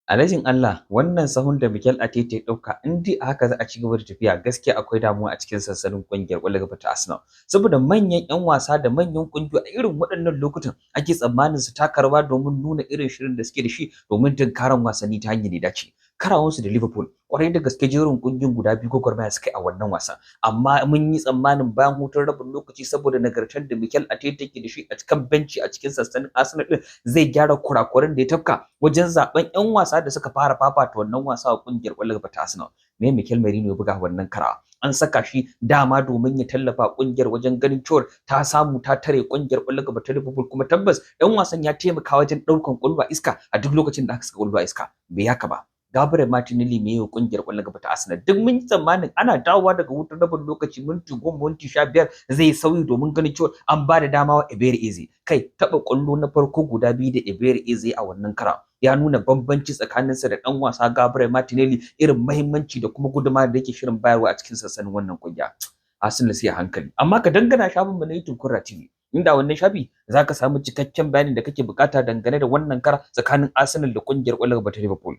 Alhajin Allah wannan sahun da Mikel Arteta ya ɗauka in dai a haka za a ci gaba da tafiya gaskiya akwai damuwa a cikin sansanin ƙungiyar ƙwallon ƙafa ta Arsenal. Saboda manyan 'yan wasa da manyan ƙungiyoyi a irin waɗannan lokutan ake tsammanin su taka rawa domin nuna irin shirin da suke da shi domin tunkaran wasanni ta hanyar da ya dace. Karawansu da Liverpool kwarai da gaske jerin ƙungiyoyin guda biyu gwagwarmaya suka yi a wannan wasan. Amma mun yi tsammanin bayan hutun rabin lokaci saboda nagartar da Mikel Arteta ke da shi a cikin benci a cikin sansanin Arsenal din zai gyara kurakuran da ya tafka wajen zaben 'yan wasa da suka fara fafata wannan wasa a kungiyar ƙwallon ƙafa ta Arsenal. Me Mikel Merino ya buga wannan kara? An saka shi dama domin ya tallafa kungiyar wajen ganin cewa ta samu ta tare kungiyar ƙwallon ƙafa ta Liverpool kuma tabbas ɗan wasan ya taimaka wajen ɗaukan ƙwallo a iska a duk lokacin da aka saka ƙwallo a iska. Bai haka ba. Gabriel Martinelli mai yau kungiyar ƙwallon ƙafa ta Arsenal duk mun yi tsammanin ana dawowa daga hutun rabin lokaci minti 10 minti 15 zai sauyi domin ganin cewa an ba da dama wa Ebery Eze kai taba ƙwallo na farko guda biyu da Ebery Eze a wannan kara ya nuna bambanci tsakaninsa da ɗan wasa Gabriel Martinelli irin muhimmanci da kuma gudunmawa da yake shirin bayarwa a cikin sansanin wannan kungiya. Arsenal sai a hankali amma ka dangana shafin mu na YouTube Kurra TV inda wannan shafi zaka samu cikakken bayanin da kake bukata dangane da wannan kara tsakanin Arsenal da kungiyar ƙwallon ƙafa ta Liverpool.